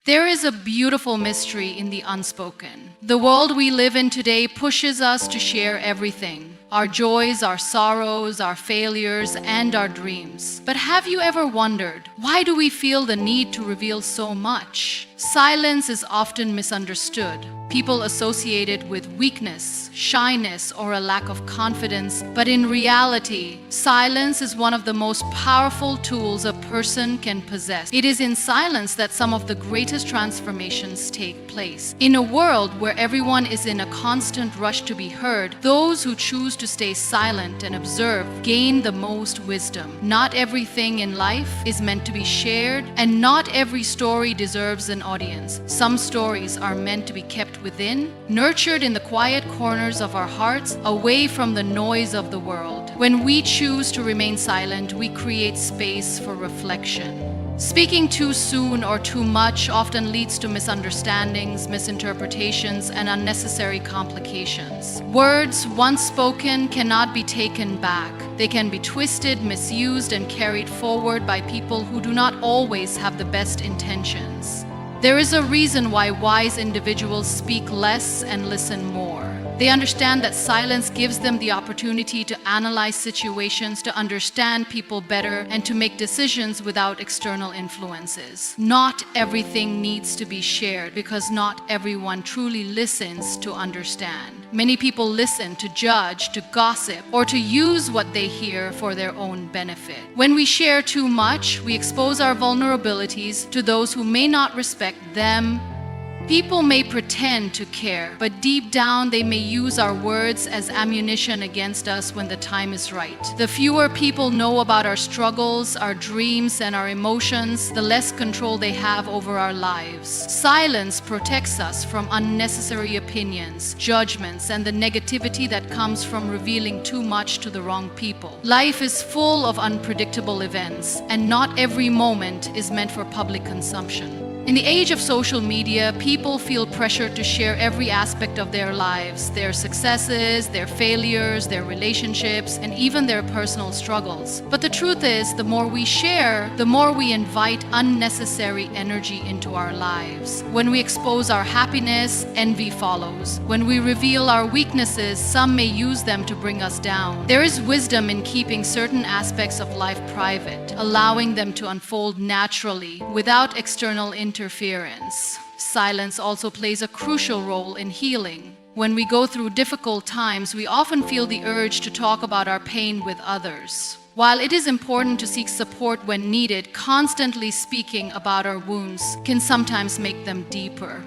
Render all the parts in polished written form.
There is a beautiful mystery in the unspoken. The world we live in today pushes us to share everything. Our joys, our sorrows, our failures, and our dreams. But have you ever wondered, why do we feel the need to reveal so much? Silence is often misunderstood. People associate it with weakness, shyness, or a lack of confidence. But in reality, silence is one of the most powerful tools a person can possess. It is in silence that some of the greatest transformations take place. In a world where everyone is in a constant rush to be heard, those who choose to stay silent and observe gain the most wisdom. Not everything in life is meant to be shared, and not every story deserves an audience. Some stories are meant to be kept within, nurtured in the quiet corners of our hearts, away from the noise of the world. When we choose to remain silent, we create space for reflection. Speaking too soon or too much often leads to misunderstandings, misinterpretations, and unnecessary complications. Words once spoken cannot be taken back. They can be twisted, misused, and carried forward by people who do not always have the best intentions. There is a reason why wise individuals speak less and listen more. They understand that silence gives them the opportunity to analyze situations, to understand people better, and to make decisions without external influences. Not everything needs to be shared because not everyone truly listens to understand. Many people listen to judge, to gossip, or to use what they hear for their own benefit. When we share too much, we expose our vulnerabilities to those who may not respect them. People may pretend to care, but deep down they may use our words as ammunition against us when the time is right. The fewer people know about our struggles, our dreams, and our emotions, the less control they have over our lives. Silence protects us from unnecessary opinions, judgments, and the negativity that comes from revealing too much to the wrong people. Life is full of unpredictable events, and not every moment is meant for public consumption. In the age of social media, people feel pressure to share every aspect of their lives, their successes, their failures, their relationships, and even their personal struggles. But the truth is, the more we share, the more we invite unnecessary energy into our lives. When we expose our happiness, envy follows. When we reveal our weaknesses, some may use them to bring us down. There is wisdom in keeping certain aspects of life private, allowing them to unfold naturally without external interference. Silence also plays a crucial role in healing. When we go through difficult times, we often feel the urge to talk about our pain with others. While it is important to seek support when needed, constantly speaking about our wounds can sometimes make them deeper.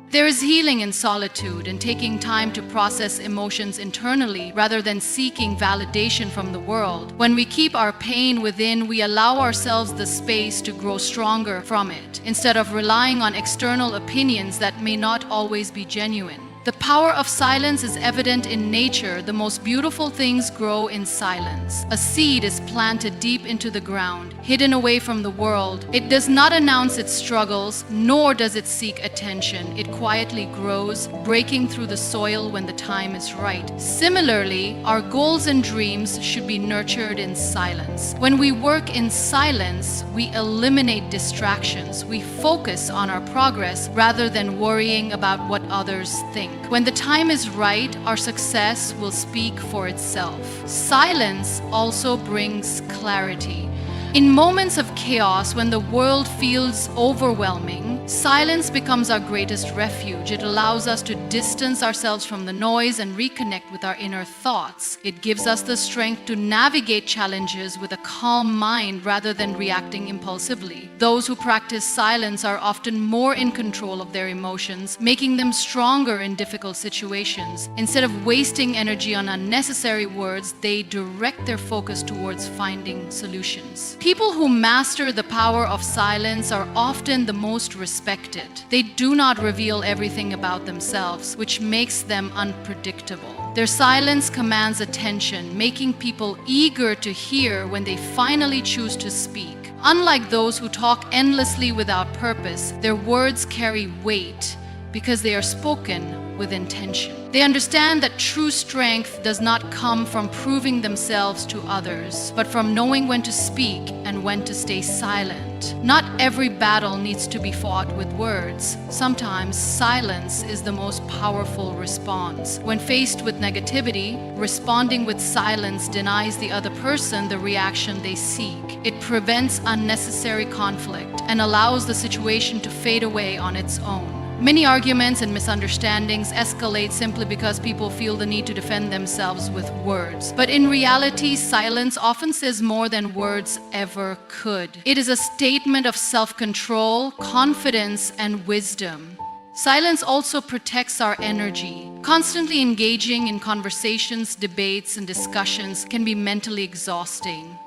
There is healing in solitude and taking time to process emotions internally rather than seeking validation from the world. When we keep our pain within, we allow ourselves the space to grow stronger from it, instead of relying on external opinions that may not always be genuine. The power of silence is evident in nature. The most beautiful things grow in silence. A seed is planted deep into the ground, hidden away from the world. It does not announce its struggles, nor does it seek attention. It quietly grows, breaking through the soil when the time is right. Similarly, our goals and dreams should be nurtured in silence. When we work in silence, we eliminate distractions. We focus on our progress rather than worrying about what others think. When the time is right, our success will speak for itself. Silence also brings clarity. In moments of chaos, when the world feels overwhelming, silence becomes our greatest refuge. It allows us to distance ourselves from the noise and reconnect with our inner thoughts. It gives us the strength to navigate challenges with a calm mind rather than reacting impulsively. Those who practice silence are often more in control of their emotions, making them stronger in difficult situations. Instead of wasting energy on unnecessary words, they direct their focus towards finding solutions. People who master the power of silence are often the most respected. They do not reveal everything about themselves, which makes them unpredictable. Their silence commands attention, making people eager to hear when they finally choose to speak. Unlike those who talk endlessly without purpose, their words carry weight. because they are spoken with intention. They understand that true strength does not come from proving themselves to others, but from knowing when to speak and when to stay silent. Not every battle needs to be fought with words. Sometimes silence is the most powerful response. When faced with negativity, responding with silence denies the other person the reaction they seek. It prevents unnecessary conflict and allows the situation to fade away on its own. Many arguments and misunderstandings escalate simply because people feel the need to defend themselves with words. But in reality, silence often says more than words ever could. It is a statement of self-control, confidence, and wisdom. Silence also protects our energy. Constantly engaging in conversations, debates, and discussions can be mentally exhausting.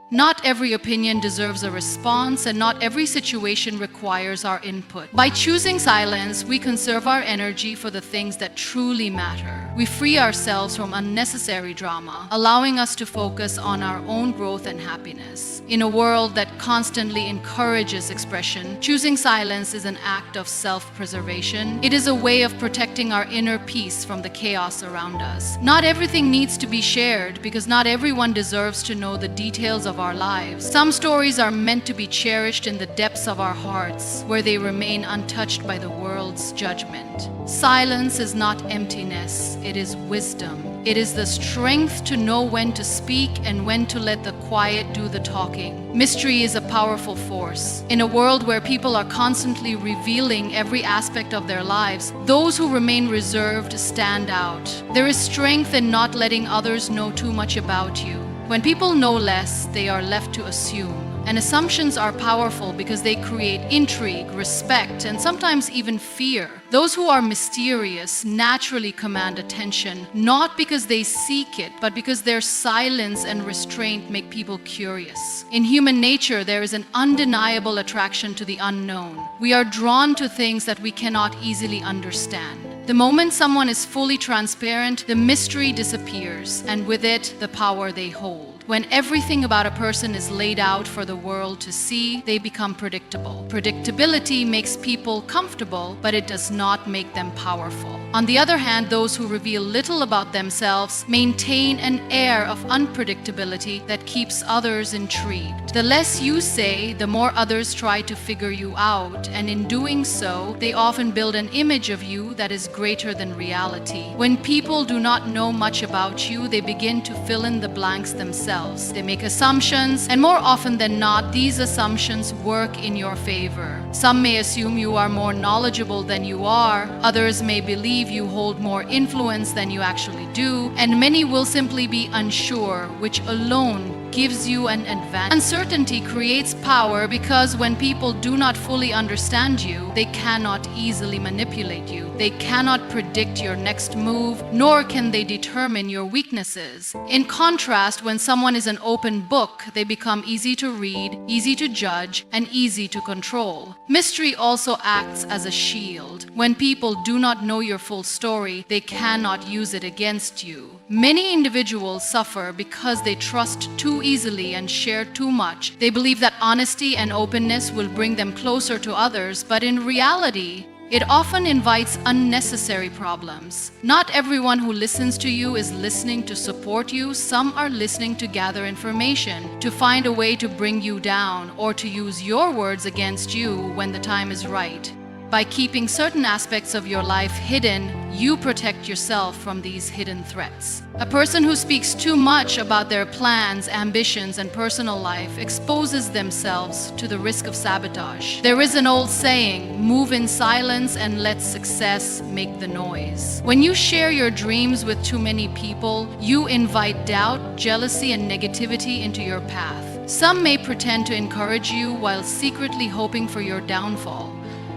Not every opinion deserves a response, and not every situation requires our input. By choosing silence, we conserve our energy for the things that truly matter. We free ourselves from unnecessary drama, allowing us to focus on our own growth and happiness. In a world that constantly encourages expression, choosing silence is an act of self-preservation. It is a way of protecting our inner peace from the chaos around us. Not everything needs to be shared, because not everyone deserves to know the details of our lives. Some stories are meant to be cherished in the depths of our hearts, where they remain untouched by the world's judgment. Silence is not emptiness, it is wisdom. It is the strength to know when to speak and when to let the quiet do the talking. Mystery is a powerful force. In a world where people are constantly revealing every aspect of their lives, those who remain reserved stand out. There is strength in not letting others know too much about you. When people know less, they are left to assume. And assumptions are powerful because they create intrigue, respect, and sometimes even fear. Those who are mysterious naturally command attention, not because they seek it, but because their silence and restraint make people curious. In human nature, there is an undeniable attraction to the unknown. We are drawn to things that we cannot easily understand. The moment someone is fully transparent, the mystery disappears, and with it, the power they hold. When everything about a person is laid out for the world to see, they become predictable. Predictability makes people comfortable, but it does not make them powerful. On the other hand, those who reveal little about themselves maintain an air of unpredictability that keeps others intrigued. The less you say, the more others try to figure you out, and in doing so, they often build an image of you that is greater than reality. When people do not know much about you, they begin to fill in the blanks themselves. They make assumptions, and more often than not, these assumptions work in your favor. Some may assume you are more knowledgeable than you are, others may believe you hold more influence than you actually do, and many will simply be unsure, which alone gives you an advantage. Uncertainty creates power because when people do not fully understand you, they cannot easily manipulate you. They cannot predict your next move, nor can they determine your weaknesses. In contrast, when someone is an open book, they become easy to read, easy to judge, and easy to control. Mystery also acts as a shield. When people do not know your full story, they cannot use it against you. Many individuals suffer because they trust too easily and share too much. They believe that honesty and openness will bring them closer to others, but in reality, it often invites unnecessary problems. Not everyone who listens to you is listening to support you. Some are listening to gather information, to find a way to bring you down, or to use your words against you when the time is right. By keeping certain aspects of your life hidden, you protect yourself from these hidden threats. A person who speaks too much about their plans, ambitions, and personal life exposes themselves to the risk of sabotage. There is an old saying, move in silence and let success make the noise. When you share your dreams with too many people, you invite doubt, jealousy, and negativity into your path. Some may pretend to encourage you while secretly hoping for your downfall.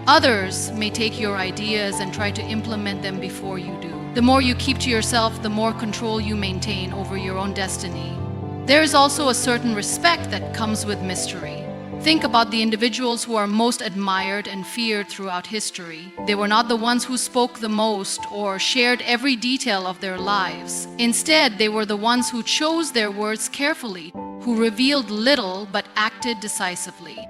Others may take your ideas and try to implement them before you do. The more you keep to yourself, the more control you maintain over your own destiny. There is also a certain respect that comes with mystery. Think about the individuals who are most admired and feared throughout history. They were not the ones who spoke the most or shared every detail of their lives. Instead, they were the ones who chose their words carefully, who revealed little but acted decisively.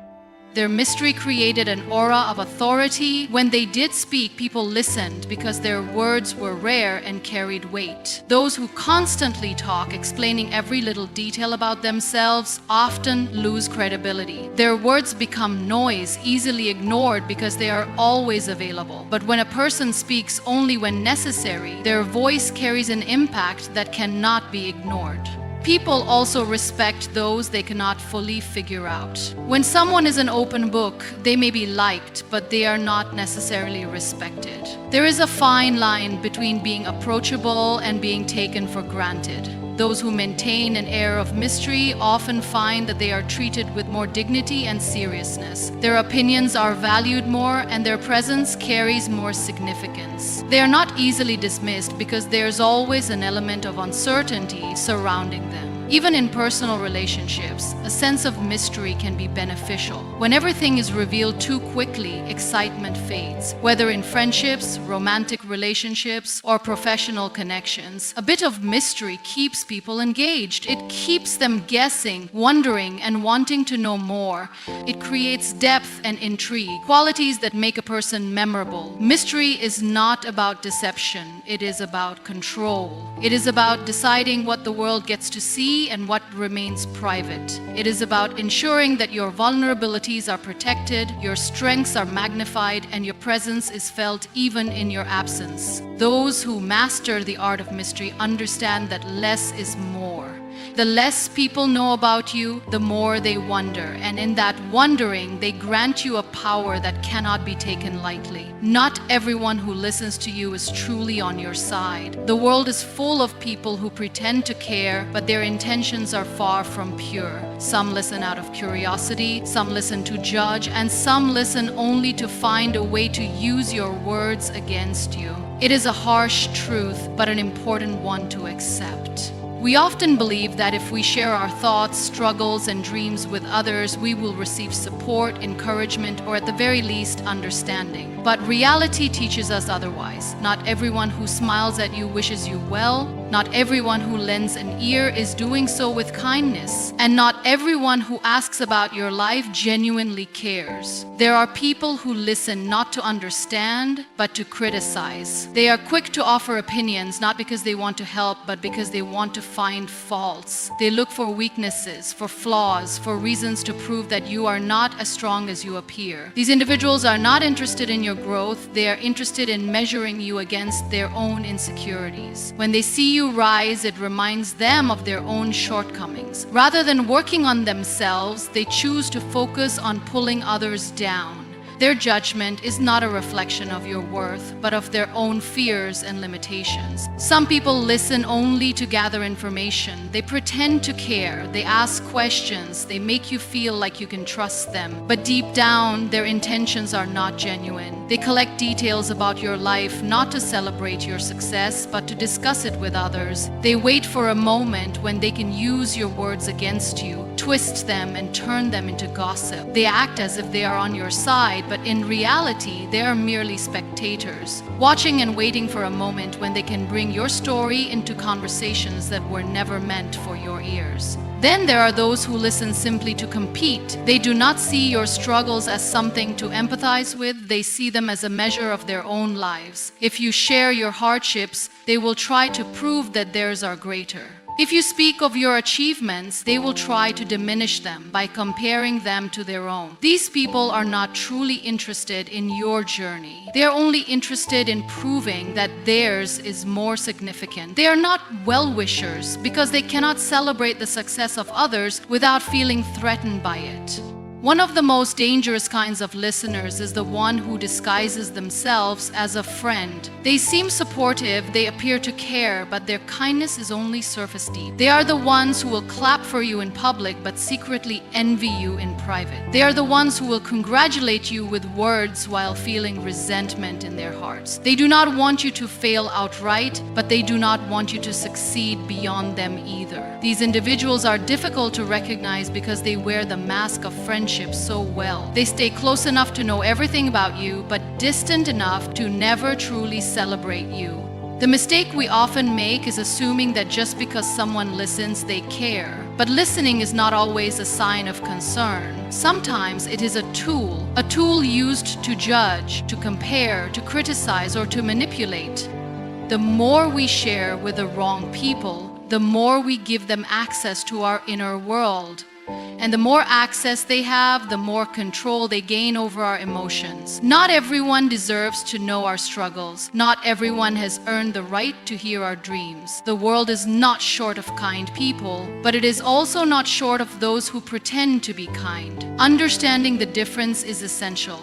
Their mystery created an aura of authority. When they did speak, people listened because their words were rare and carried weight. Those who constantly talk, explaining every little detail about themselves, often lose credibility. Their words become noise, easily ignored because they are always available. But when a person speaks only when necessary, their voice carries an impact that cannot be ignored. People also respect those they cannot fully figure out. When someone is an open book, they may be liked, but they are not necessarily respected. There is a fine line between being approachable and being taken for granted. Those who maintain an air of mystery often find that they are treated with more dignity and seriousness. Their opinions are valued more, and their presence carries more significance. They are not easily dismissed because there's always an element of uncertainty surrounding them. Even in personal relationships, a sense of mystery can be beneficial. When everything is revealed too quickly, excitement fades. Whether in friendships, romantic relationships, or professional connections, a bit of mystery keeps people engaged. It keeps them guessing, wondering, and wanting to know more. It creates depth and intrigue, qualities that make a person memorable. Mystery is not about deception. It is about control. It is about deciding what the world gets to see and what remains private. It is about ensuring that your vulnerabilities are protected, your strengths are magnified, and your presence is felt even in your absence. Those who master the art of mystery understand that less is more. The less people know about you, the more they wonder, and in that wondering, they grant you a power that cannot be taken lightly. Not everyone who listens to you is truly on your side. The world is full of people who pretend to care, but their intentions are far from pure. Some listen out of curiosity, some listen to judge, and some listen only to find a way to use your words against you. It is a harsh truth, but an important one to accept. We often believe that if we share our thoughts, struggles, and dreams with others, we will receive support, encouragement, or at the very least, understanding. But reality teaches us otherwise. Not everyone who smiles at you wishes you well. Not everyone who lends an ear is doing so with kindness. And not everyone who asks about your life genuinely cares. There are people who listen not to understand, but to criticize. They are quick to offer opinions, not because they want to help, but because they want to find faults. They look for weaknesses, for flaws, for reasons to prove that you are not as strong as you appear. These individuals are not interested in your growth. They are interested in measuring you against their own insecurities. When they see you rise, it reminds them of their own shortcomings. Rather than working on themselves, they choose to focus on pulling others down. Their judgment is not a reflection of your worth, but of their own fears and limitations. Some people listen only to gather information. They pretend to care. They ask questions. They make you feel like you can trust them. But deep down, their intentions are not genuine. They collect details about your life, not to celebrate your success, but to discuss it with others. They wait for a moment when they can use your words against you, twist them, and turn them into gossip. They act as if they are on your side, but in reality, they are merely spectators, watching and waiting for a moment when they can bring your story into conversations that were never meant for your ears. Then there are those who listen simply to compete. They do not see your struggles as something to empathize with. They see them as a measure of their own lives. If you share your hardships, they will try to prove that theirs are greater. If you speak of your achievements, they will try to diminish them by comparing them to their own. These people are not truly interested in your journey. They are only interested in proving that theirs is more significant. They are not well-wishers because they cannot celebrate the success of others without feeling threatened by it. One of the most dangerous kinds of listeners is the one who disguises themselves as a friend. They seem supportive, they appear to care, but their kindness is only surface deep. They are the ones who will clap for you in public but secretly envy you in private. They are the ones who will congratulate you with words while feeling resentment in their hearts. They do not want you to fail outright, but they do not want you to succeed beyond them either. These individuals are difficult to recognize because they wear the mask of friendship so well. They stay close enough to know everything about you, but distant enough to never truly celebrate you. The mistake we often make is assuming that just because someone listens, they care. But listening is not always a sign of concern. Sometimes it is a tool used to judge, to compare, to criticize, or to manipulate. The more we share with the wrong people, the more we give them access to our inner world. And the more access they have, the more control they gain over our emotions. Not everyone deserves to know our struggles. Not everyone has earned the right to hear our dreams. The world is not short of kind people, but it is also not short of those who pretend to be kind. Understanding the difference is essential.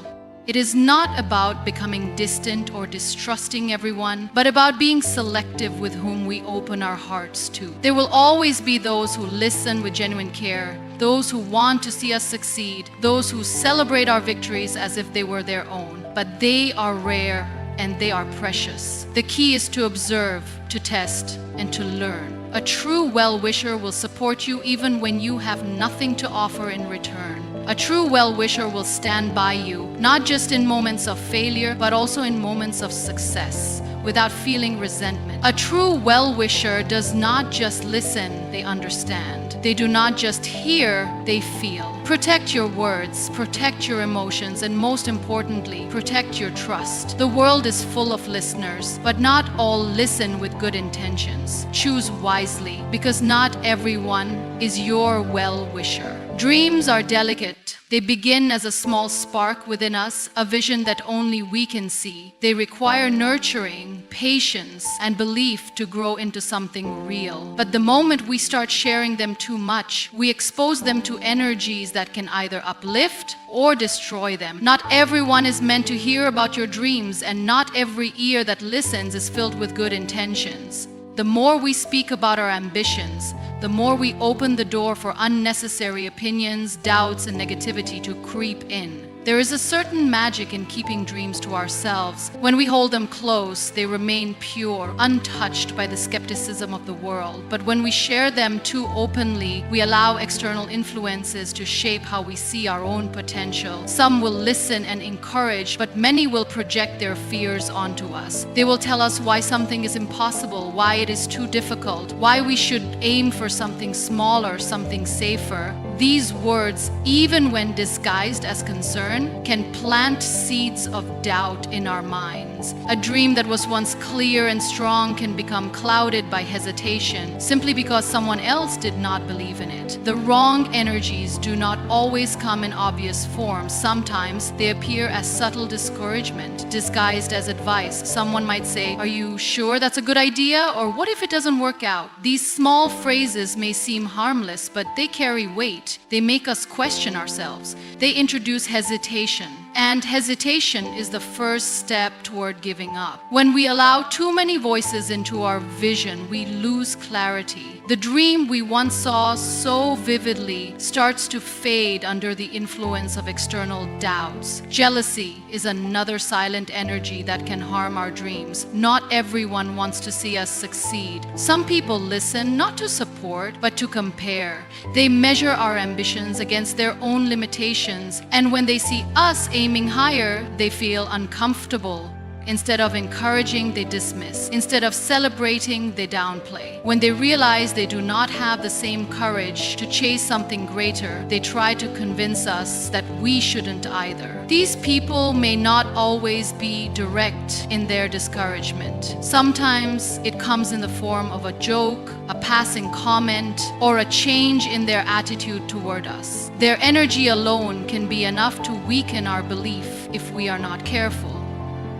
It is not about becoming distant or distrusting everyone, but about being selective with whom we open our hearts to. There will always be those who listen with genuine care, those who want to see us succeed, those who celebrate our victories as if they were their own. But they are rare and they are precious. The key is to observe, to test, and to learn. A true well-wisher will support you even when you have nothing to offer in return. A true well-wisher will stand by you, not just in moments of failure, but also in moments of success, without feeling resentment. A true well-wisher does not just listen, they understand. They do not just hear, they feel. Protect your words, protect your emotions, and most importantly, protect your trust. The world is full of listeners, but not all listen with good intentions. Choose wisely, because not everyone is your well-wisher. Dreams are delicate. They begin as a small spark within us, a vision that only we can see. They require nurturing, patience, and belief to grow into something real. But the moment we start sharing them too much, we expose them to energies that can either uplift or destroy them. Not everyone is meant to hear about your dreams, and not every ear that listens is filled with good intentions. The more we speak about our ambitions, the more we open the door for unnecessary opinions, doubts, and negativity to creep in. There is a certain magic in keeping dreams to ourselves. When we hold them close, they remain pure, untouched by the skepticism of the world. But when we share them too openly, we allow external influences to shape how we see our own potential. Some will listen and encourage, but many will project their fears onto us. They will tell us why something is impossible, why it is too difficult, why we should aim for something smaller, something safer. These words, even when disguised as concern, can plant seeds of doubt in our minds. A dream that was once clear and strong can become clouded by hesitation simply because someone else did not believe in it. The wrong energies do not always come in obvious form. Sometimes they appear as subtle discouragement, disguised as advice. Someone might say, "Are you sure that's a good idea?" Or "What if it doesn't work out?" These small phrases may seem harmless, but they carry weight. They make us question ourselves. They introduce hesitation. And hesitation is the first step toward giving up. When we allow too many voices into our vision, we lose clarity. The dream we once saw so vividly starts to fade under the influence of external doubts. Jealousy is another silent energy that can harm our dreams. Not everyone wants to see us succeed. Some people listen not to support, but to compare. They measure our ambitions against their own limitations, and when they see us aiming higher, they feel uncomfortable. Instead of encouraging, they dismiss. Instead of celebrating, they downplay. When they realize they do not have the same courage to chase something greater, they try to convince us that we shouldn't either. These people may not always be direct in their discouragement. Sometimes it comes in the form of a joke, a passing comment, or a change in their attitude toward us. Their energy alone can be enough to weaken our belief if we are not careful.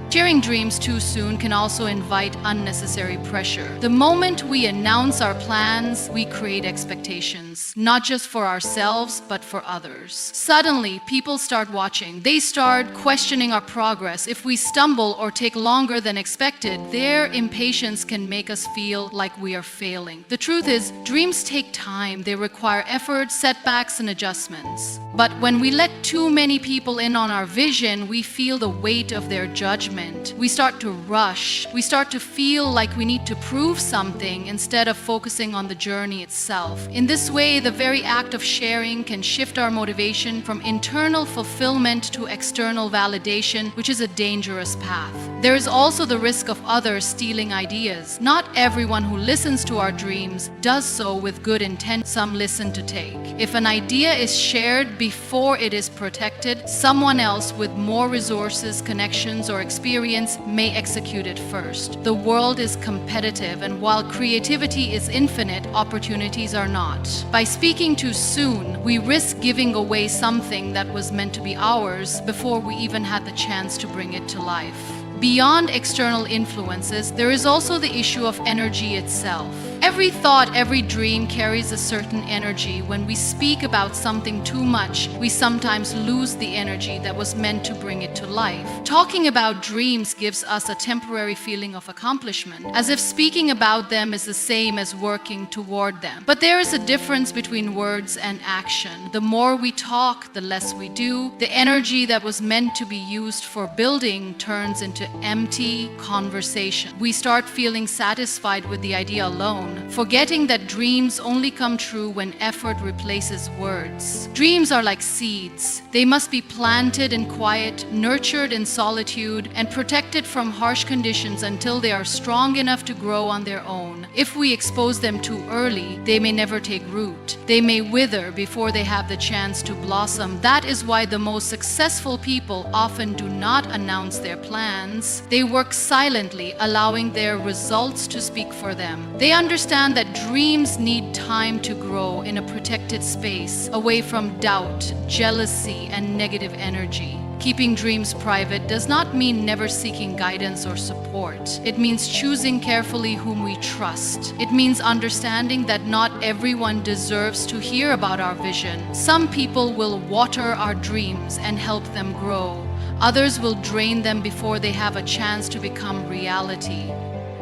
Sharing dreams too soon can also invite unnecessary pressure. The moment we announce our plans, we create expectations, not just for ourselves, but for others. Suddenly, people start watching. They start questioning our progress. If we stumble or take longer than expected, their impatience can make us feel like we are failing. The truth is, dreams take time. They require effort, setbacks, and adjustments. But when we let too many people in on our vision, we feel the weight of their judgment. judgment. We start to rush. We start to feel like we need to prove something instead of focusing on the journey itself. In this way, the very act of sharing can shift our motivation from internal fulfillment to external validation, which is a dangerous path. There is also the risk of others stealing ideas. Not everyone who listens to our dreams does so with good intent. Some listen to take. If an idea is shared before it is protected, someone else with more resources, connections, or experience may execute it first. The world is competitive, and while creativity is infinite, opportunities are not. By speaking too soon, we risk giving away something that was meant to be ours before we even had the chance to bring it to life. Beyond external influences, there is also the issue of energy itself. Every thought, every dream carries a certain energy. When we speak about something too much, we sometimes lose the energy that was meant to bring it to life. Talking about dreams gives us a temporary feeling of accomplishment, as if speaking about them is the same as working toward them. But there is a difference between words and action. The more we talk, the less we do. The energy that was meant to be used for building turns into empty conversation. We start feeling satisfied with the idea alone, forgetting that dreams only come true when effort replaces words. Dreams are like seeds. They must be planted in quiet, nurtured in solitude, and protected from harsh conditions until they are strong enough to grow on their own. If we expose them too early, they may never take root. They may wither before they have the chance to blossom. That is why the most successful people often do not announce their plans. They work silently, allowing their results to speak for them. They understand that dreams need time to grow in a protected space, away from doubt, jealousy, and negative energy. Keeping dreams private does not mean never seeking guidance or support. It means choosing carefully whom we trust. It means understanding that not everyone deserves to hear about our vision. Some people will water our dreams and help them grow. Others will drain them before they have a chance to become reality.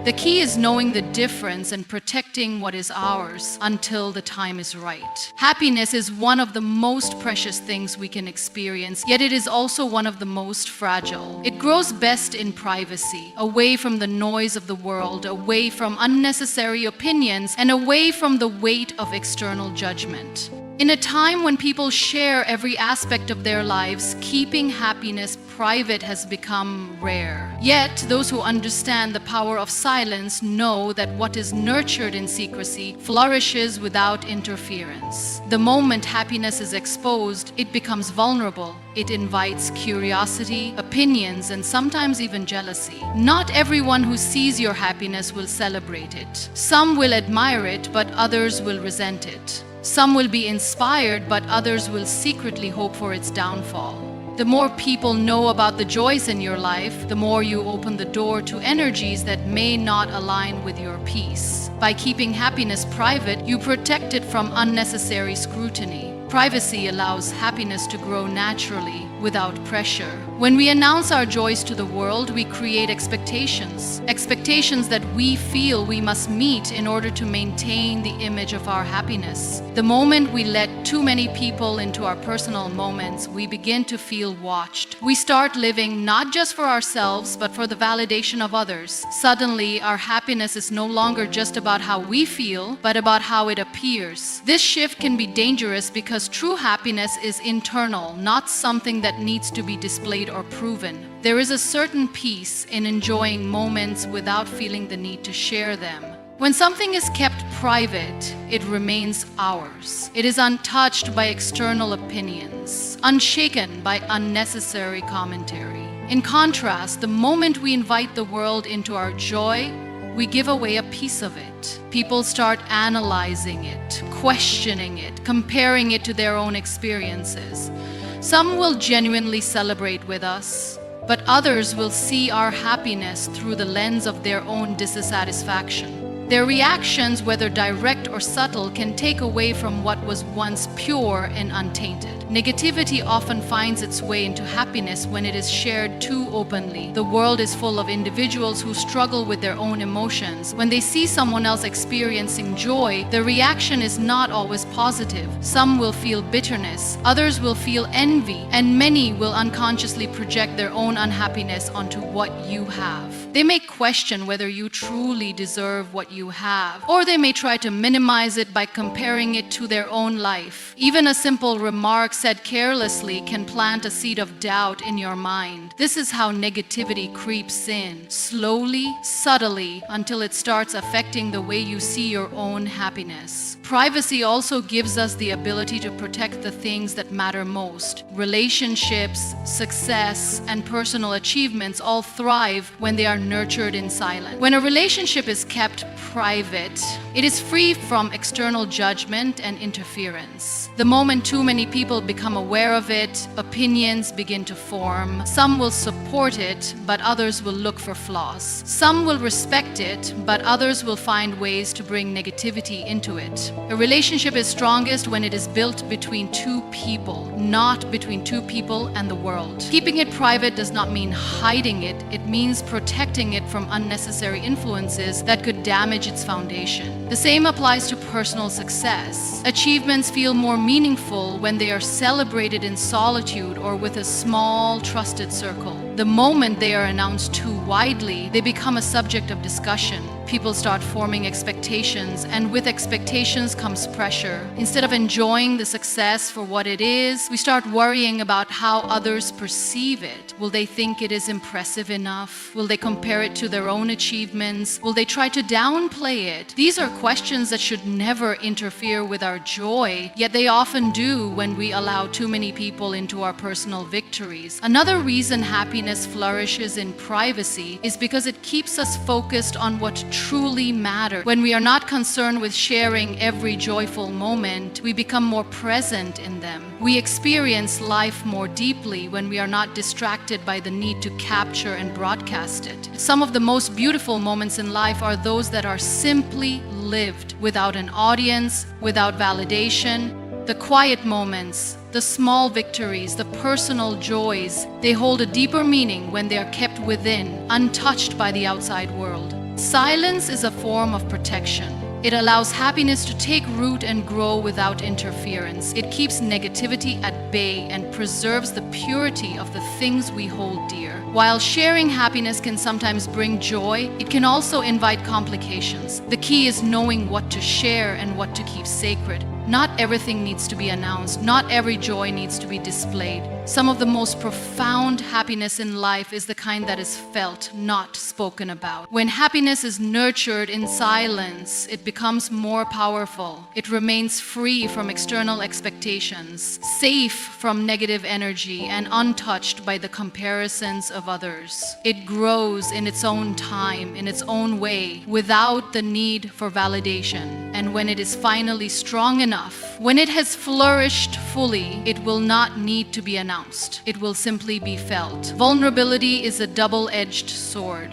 The key is knowing the difference and protecting what is ours until the time is right. Happiness is one of the most precious things we can experience, yet it is also one of the most fragile. It grows best in privacy, away from the noise of the world, away from unnecessary opinions, and away from the weight of external judgment. In a time when people share every aspect of their lives, keeping happiness private has become rare. Yet, those who understand the power of silence know that what is nurtured in secrecy flourishes without interference. The moment happiness is exposed, it becomes vulnerable. It invites curiosity, opinions, and sometimes even jealousy. Not everyone who sees your happiness will celebrate it. Some will admire it, but others will resent it. Some will be inspired, but others will secretly hope for its downfall. The more people know about the joys in your life, the more you open the door to energies that may not align with your peace. By keeping happiness private, you protect it from unnecessary scrutiny. Privacy allows happiness to grow naturally, without pressure. When we announce our joys to the world, we create expectations that we feel we must meet in order to maintain the image of our happiness. The moment we let too many people into our personal moments, we begin to feel watched. We start living not just for ourselves, but for the validation of others. Suddenly, our happiness is no longer just about how we feel, but about how it appears. This shift can be dangerous because true happiness is internal, not something that needs to be displayed or proven. There is a certain peace in enjoying moments without feeling the need to share them. When something is kept private, it remains ours. It is untouched by external opinions, unshaken by unnecessary commentary. In contrast, the moment we invite the world into our joy, we give away a piece of it. People start analyzing it, questioning it, comparing it to their own experiences. Some will genuinely celebrate with us, but others will see our happiness through the lens of their own dissatisfaction. Their reactions, whether direct or subtle, can take away from what was once pure and untainted. Negativity often finds its way into happiness when it is shared too openly. The world is full of individuals who struggle with their own emotions. When they see someone else experiencing joy, the reaction is not always positive. Some will feel bitterness, others will feel envy, and many will unconsciously project their own unhappiness onto what you have. They may question whether you truly deserve what you have, or they may try to minimize it by comparing it to their own life. Even a simple remark said carelessly can plant a seed of doubt in your mind. This is how negativity creeps in, slowly, subtly, until it starts affecting the way you see your own happiness. Privacy also gives us the ability to protect the things that matter most. Relationships, success, and personal achievements all thrive when they are nurtured in silence. When a relationship is kept private, it is free from external judgment and interference. The moment too many people become aware of it, opinions begin to form. Some will support it, but others will look for flaws. Some will respect it, but others will find ways to bring negativity into it. A relationship is strongest when it is built between two people, not between two people and the world. Keeping it private does not mean hiding it. It means protecting it from unnecessary influences that could damage its foundation. The same applies to personal success. Achievements feel more meaningful when they are celebrated in solitude or with a small, trusted circle. The moment they are announced too widely, they become a subject of discussion. People start forming expectations, and with expectations comes pressure. Instead of enjoying the success for what it is, we start worrying about how others perceive it. Will they think it is impressive enough? Will they compare it to their own achievements? Will they try to downplay it? These are questions that should never interfere with our joy, yet they often do when we allow too many people into our personal victories. Another reason happiness flourishes in privacy is because it keeps us focused on what truly matters. When we are not concerned with sharing every joyful moment, we become more present in them. We experience life more deeply when we are not distracted by the need to capture and broadcast it. Some of the most beautiful moments in life are those that are simply lived, without an audience, without validation. The quiet moments, the small victories, the personal joys, they hold a deeper meaning when they are kept within, untouched by the outside world. Silence is a form of protection. It allows happiness to take root and grow without interference. It keeps negativity at bay and preserves the purity of the things we hold dear. While sharing happiness can sometimes bring joy, it can also invite complications. The key is knowing what to share and what to keep sacred. Not everything needs to be announced. Not every joy needs to be displayed. Some of the most profound happiness in life is the kind that is felt, not spoken about. When happiness is nurtured in silence, it becomes more powerful. It remains free from external expectations, safe from negative energy, and untouched by the comparisons of others. It grows in its own time, in its own way, without the need for validation. And when it is finally strong enough, when it has flourished fully, it will not need to be announced. It will simply be felt. Vulnerability is a double-edged sword.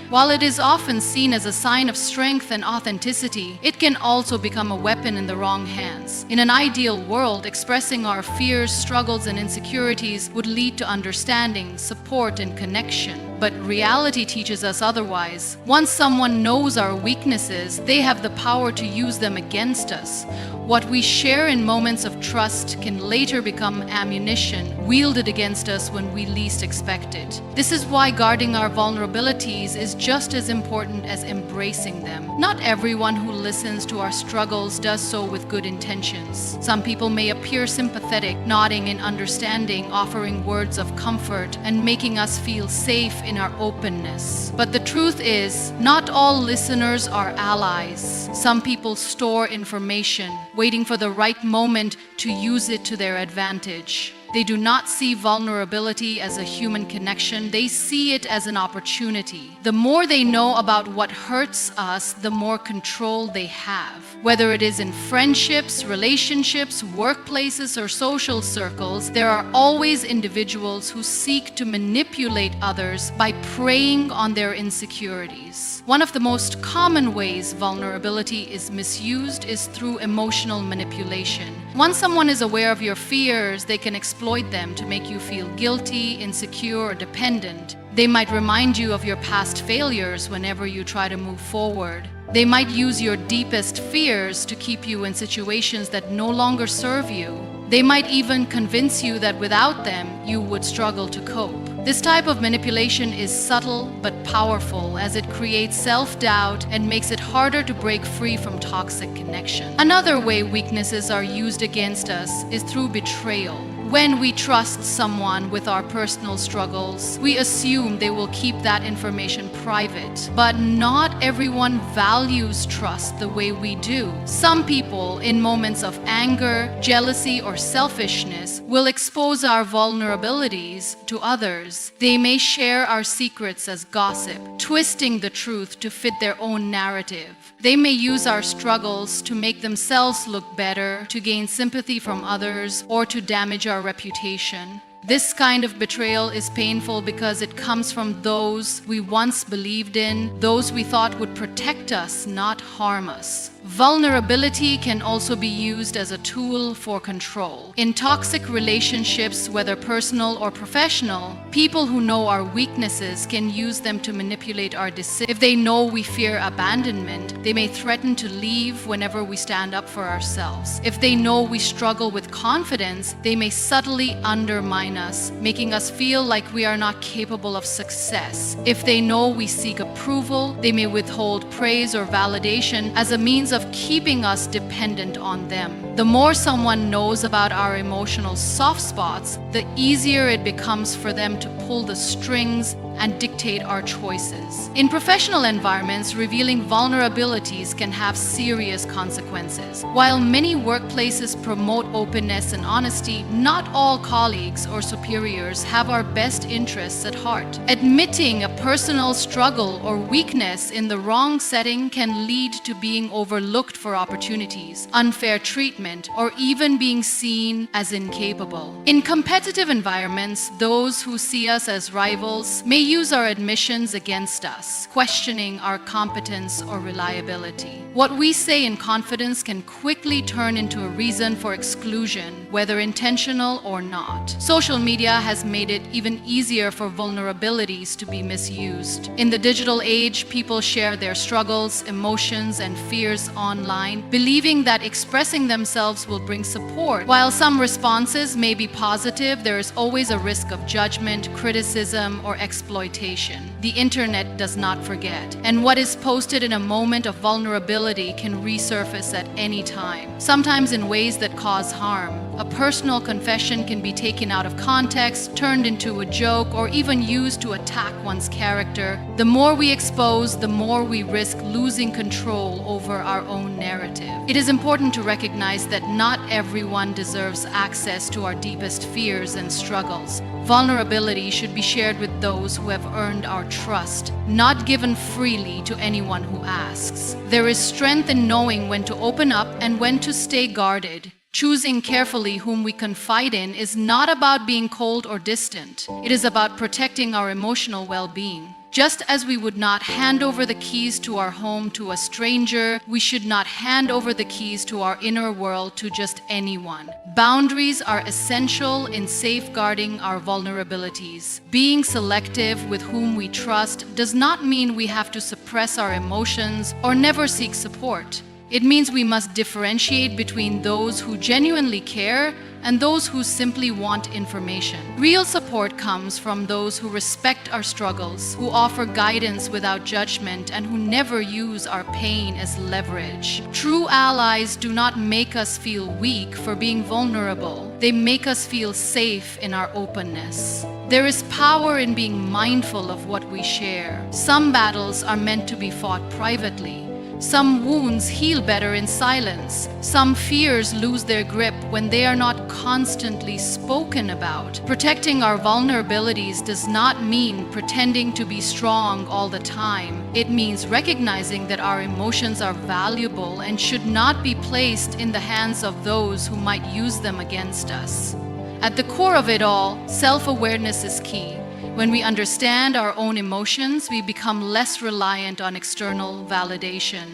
While it is often seen as a sign of strength and authenticity, it can also become a weapon in the wrong hands. In an ideal world, expressing our fears, struggles, and insecurities would lead to understanding, support, and connection. But reality teaches us otherwise. Once someone knows our weaknesses, they have the power to use them against us. What we share in moments of trust can later become ammunition, wielded against us when we least expect it. This is why guarding our vulnerabilities is just as important as embracing them. Not everyone who listens to our struggles does so with good intentions. Some people may appear sympathetic, nodding in understanding, offering words of comfort, and making us feel safe in our openness. But the truth is, not all listeners are allies. Some people store information, waiting for the right moment to use it to their advantage. They do not see vulnerability as a human connection. They see it as an opportunity. The more they know about what hurts us, the more control they have. Whether it is in friendships, relationships, workplaces, or social circles, there are always individuals who seek to manipulate others by preying on their insecurities. lives. One of the most common ways vulnerability is misused is through emotional manipulation. Once someone is aware of your fears, they can exploit them to make you feel guilty, insecure, or dependent. They might remind you of your past failures whenever you try to move forward. They might use your deepest fears to keep you in situations that no longer serve you. They might even convince you that without them, you would struggle to cope. This type of manipulation is subtle but powerful, as it creates self-doubt and makes it harder to break free from toxic connection. Another way weaknesses are used against us is through betrayal. When we trust someone with our personal struggles, we assume they will keep that information private. But not everyone values trust the way we do. Some people, in moments of anger, jealousy, or selfishness, will expose our vulnerabilities to others. They may share our secrets as gossip, twisting the truth to fit their own narrative. They may use our struggles to make themselves look better, to gain sympathy from others, or to damage our reputation. This kind of betrayal is painful because it comes from those we once believed in, those we thought would protect us, not harm us. Vulnerability can also be used as a tool for control. In toxic relationships, whether personal or professional, people who know our weaknesses can use them to manipulate our decisions. If they know we fear abandonment, they may threaten to leave whenever we stand up for ourselves. If they know we struggle with confidence, they may subtly undermine us, making us feel like we are not capable of success. If they know we seek approval, they may withhold praise or validation as a means of keeping us dependent on them. The more someone knows about our emotional soft spots, the easier it becomes for them to pull the strings and dictate our choices. In professional environments, revealing vulnerabilities can have serious consequences. While many workplaces promote openness and honesty, not all colleagues or superiors have our best interests at heart. Admitting a personal struggle or weakness in the wrong setting can lead to being overlooked for opportunities, unfair treatment, or even being seen as incapable. In competitive environments, those who see us as rivals may use our admissions against us, questioning our competence or reliability. What we say in confidence can quickly turn into a reason for exclusion, whether intentional or not. Social media has made it even easier for vulnerabilities to be misused. In the digital age, people share their struggles, emotions, and fears online, believing that expressing themselves will bring support. While some responses may be positive, there is always a risk of judgment, criticism, or exploitation. The internet does not forget, and what is posted in a moment of vulnerability can resurface at any time, sometimes in ways that cause harm. A personal confession can be taken out of context, turned into a joke, or even used to attack one's character. The more we expose, the more we risk losing control over our own narrative. It is important to recognize that not everyone deserves access to our deepest fears and struggles. Vulnerability should be shared with those who have earned our trust, not given freely to anyone who asks. There is strength in knowing when to open up and when to stay guarded. Choosing carefully whom we confide in is not about being cold or distant. It is about protecting our emotional well-being. Just as we would not hand over the keys to our home to a stranger, we should not hand over the keys to our inner world to just anyone. Boundaries are essential in safeguarding our vulnerabilities. Being selective with whom we trust does not mean we have to suppress our emotions or never seek support. It means we must differentiate between those who genuinely care and those who simply want information. Real support comes from those who respect our struggles, who offer guidance without judgment, and who never use our pain as leverage. True allies do not make us feel weak for being vulnerable. They make us feel safe in our openness. There is power in being mindful of what we share. Some battles are meant to be fought privately. Some wounds heal better in silence. Some fears lose their grip when they are not constantly spoken about. Protecting our vulnerabilities does not mean pretending to be strong all the time. It means recognizing that our emotions are valuable and should not be placed in the hands of those who might use them against us. At the core of it all, self-awareness is key. When we understand our own emotions, we become less reliant on external validation.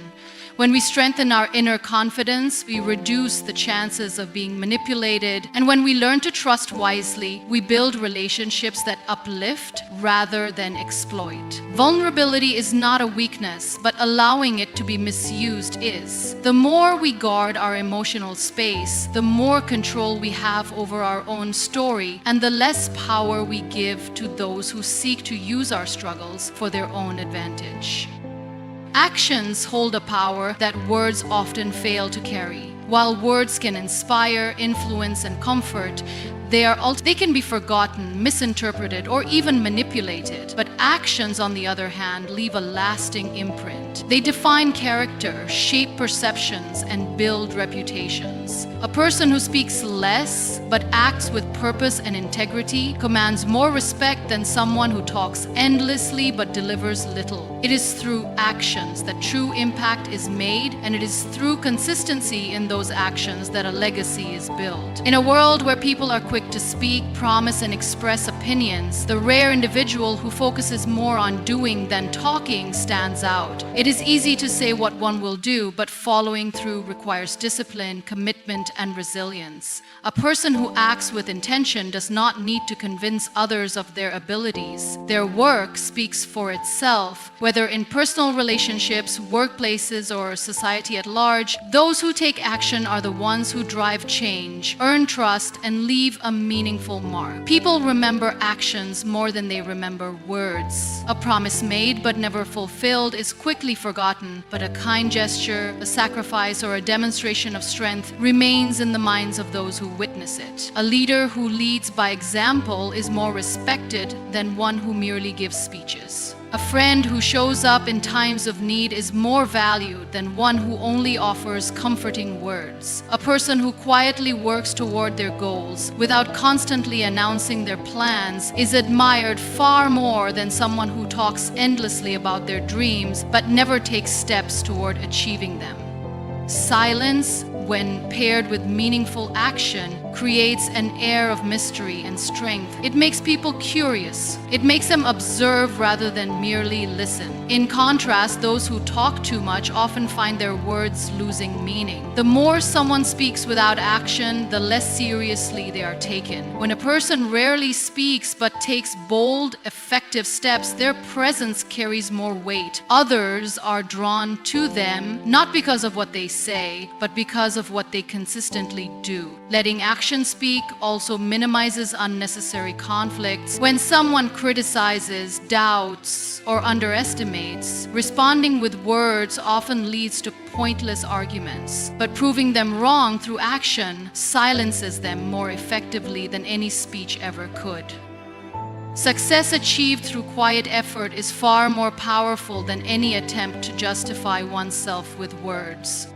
When we strengthen our inner confidence, we reduce the chances of being manipulated. And when we learn to trust wisely, we build relationships that uplift rather than exploit. Vulnerability is not a weakness, but allowing it to be misused is. The more we guard our emotional space, the more control we have over our own story, and the less power we give to those who seek to use our struggles for their own advantage. Actions hold a power that words often fail to carry. While words can inspire, influence, and comfort, they can be forgotten, misinterpreted, or even manipulated. But actions, on the other hand, leave a lasting imprint. They define character, shape perceptions, and build reputations. A person who speaks less but acts with purpose and integrity commands more respect than someone who talks endlessly but delivers little. It is through actions that true impact is made, and it is through consistency in those actions that a legacy is built. In a world where people are quick to speak, promise, and express opinions, the rare individual who focuses more on doing than talking stands out. It is easy to say what one will do, but following through requires discipline, commitment, and resilience. A person who acts with intention does not need to convince others of their abilities. Their work speaks for itself. Whether in personal relationships, workplaces, or society at large, those who take action are the ones who drive change, earn trust, and leave a meaningful mark. People remember actions more than they remember words. A promise made but never fulfilled is quickly forgotten, but a kind gesture, a sacrifice, or a demonstration of strength remains in the minds of those who witness it. A leader who leads by example is more respected than one who merely gives speeches. A friend who shows up in times of need is more valued than one who only offers comforting words. A person who quietly works toward their goals without constantly announcing their plans is admired far more than someone who talks endlessly about their dreams but never takes steps toward achieving them. Silence, when paired with meaningful action, creates an air of mystery and strength. It makes people curious. It makes them observe rather than merely listen. In contrast, those who talk too much often find their words losing meaning. The more someone speaks without action, the less seriously they are taken. When a person rarely speaks but takes bold, effective steps, their presence carries more weight. Others are drawn to them not because of what they say, but because of what they consistently do. Letting action speak also minimizes unnecessary conflicts. When someone criticizes, doubts, or underestimates, responding with words often leads to pointless arguments. But proving them wrong through action silences them more effectively than any speech ever could. Success achieved through quiet effort is far more powerful than any attempt to justify oneself with words.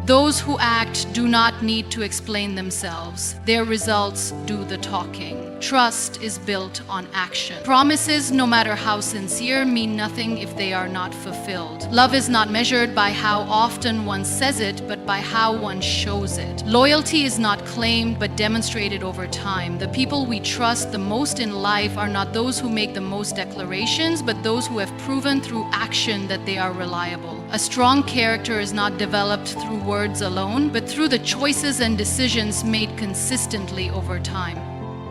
Those who act do not need to explain themselves. Their results do the talking. Trust is built on action. Promises, no matter how sincere, mean nothing if they are not fulfilled. Love is not measured by how often one says it, but by how one shows it. Loyalty is not claimed, but demonstrated over time. The people we trust the most in life are not those who make the most declarations, but those who have proven through action that they are reliable. A strong character is not developed through words alone, but through the choices and decisions made consistently over time.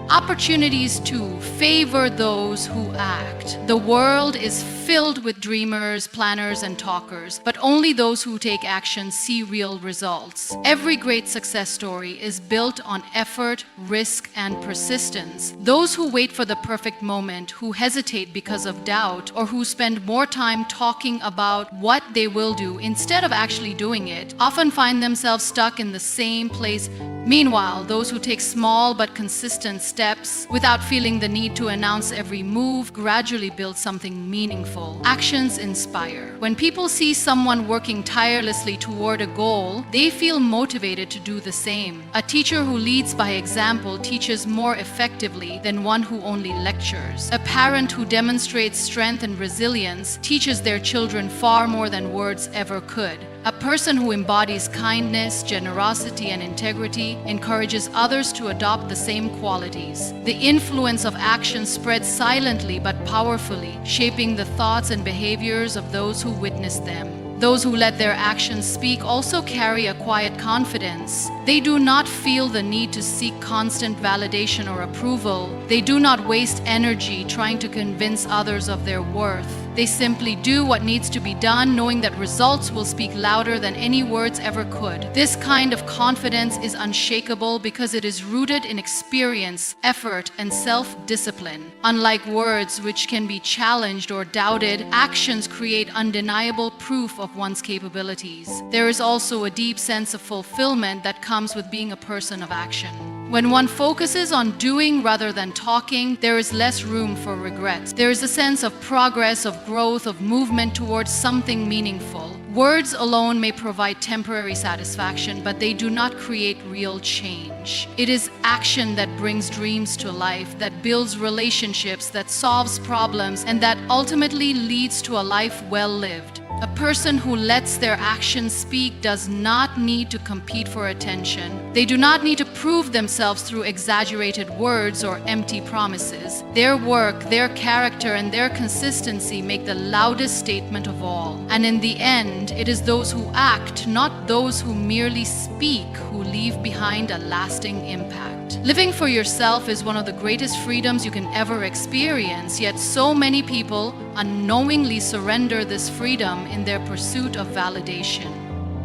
Opportunities to favor those who act. The world is filled with dreamers, planners, and talkers, but only those who take action see real results. Every great success story is built on effort, risk, and persistence. Those who wait for the perfect moment, who hesitate because of doubt, or who spend more time talking about what they will do instead of actually doing it, often find themselves stuck in the same place. Meanwhile, those who take small but consistent steps without feeling the need to announce every move gradually build something meaningful. Actions inspire. When people see someone working tirelessly toward a goal, they feel motivated to do the same. A teacher who leads by example teaches more effectively than one who only lectures. A parent who demonstrates strength and resilience teaches their children far more than words ever could. A person who embodies kindness, generosity, and integrity encourages others to adopt the same qualities. The influence of action spreads silently but powerfully, shaping the thoughts and behaviors of those who witness them. Those who let their actions speak also carry a quiet confidence. They do not feel the need to seek constant validation or approval. They do not waste energy trying to convince others of their worth. They simply do what needs to be done, knowing that results will speak louder than any words ever could. This kind of confidence is unshakable because it is rooted in experience, effort, and self-discipline. Unlike words, which can be challenged or doubted, actions create undeniable proof of one's capabilities. There is also a deep sense of fulfillment that comes with being a person of action. When one focuses on doing rather than talking, there is less room for regrets. There is a sense of progress, of growth, of movement towards something meaningful. Words alone may provide temporary satisfaction, but they do not create real change. It is action that brings dreams to life, that builds relationships, that solves problems, and that ultimately leads to a life well lived. A person who lets their actions speak does not need to compete for attention. They do not need to prove themselves through exaggerated words or empty promises. Their work, their character, and their consistency make the loudest statement of all. And in the end, it is those who act, not those who merely speak, who leave behind a lasting impact. Living for yourself is one of the greatest freedoms you can ever experience, yet so many people unknowingly surrender this freedom in their pursuit of validation.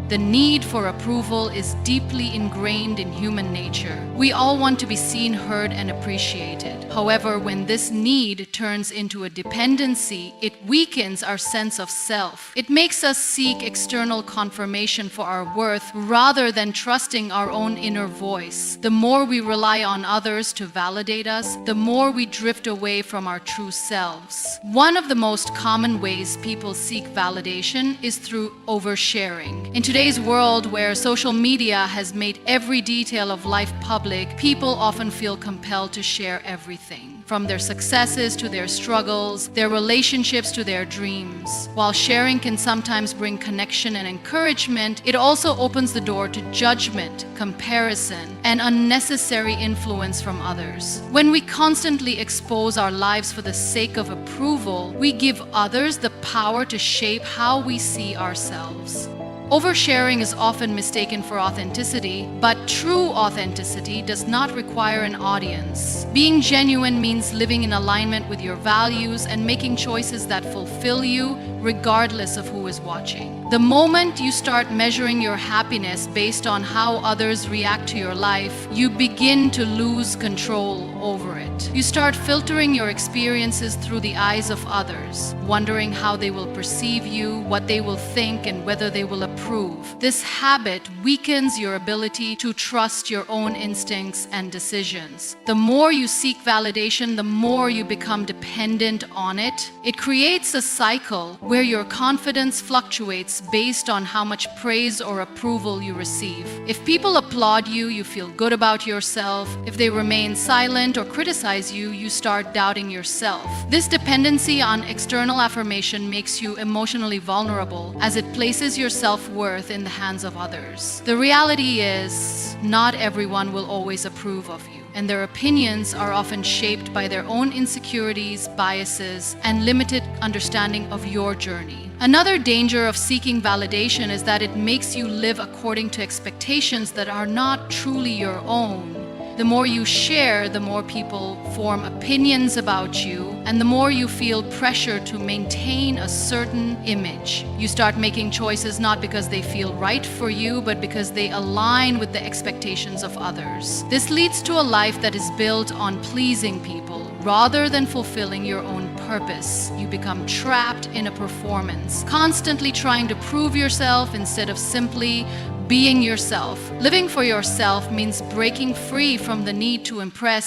The need for approval is deeply ingrained in human nature. We all want to be seen, heard, and appreciated. However, when this need turns into a dependency, it weakens our sense of self. It makes us seek external confirmation for our worth rather than trusting our own inner voice. The more we rely on others to validate us, the more we drift away from our true selves. One of the most common ways people seek validation is through oversharing. In today's world, where social media has made every detail of life public, people often feel compelled to share everything. From their successes to their struggles, their relationships to their dreams. While sharing can sometimes bring connection and encouragement, it also opens the door to judgment, comparison, and unnecessary influence from others. When we constantly expose our lives for the sake of approval, we give others the power to shape how we see ourselves. Oversharing is often mistaken for authenticity, but true authenticity does not require an audience. Being genuine means living in alignment with your values and making choices that fulfill you, regardless of who is watching. The moment you start measuring your happiness based on how others react to your life, you begin to lose control over it. You start filtering your experiences through the eyes of others, wondering how they will perceive you, what they will think, and whether they will approve. This habit weakens your ability to trust your own instincts and decisions. The more you seek validation, the more you become dependent on it. It creates a cycle where your confidence fluctuates based on how much praise or approval you receive. If people applaud you, you feel good about yourself. If they remain silent or criticize you, you start doubting yourself. This dependency on external affirmation makes you emotionally vulnerable, as it places your self-worth in the hands of others. The reality is, not everyone will always approve of you, and their opinions are often shaped by their own insecurities, biases, and limited understanding of your journey. Another danger of seeking validation is that it makes you live according to expectations that are not truly your own. The more you share, the more people form opinions about you, and the more you feel pressure to maintain a certain image. You start making choices not because they feel right for you, but because they align with the expectations of others. This leads to a life that is built on pleasing people rather than fulfilling your own purpose. You become trapped in a performance, constantly trying to prove yourself instead of simply being yourself. Living for yourself means breaking free from the need to impress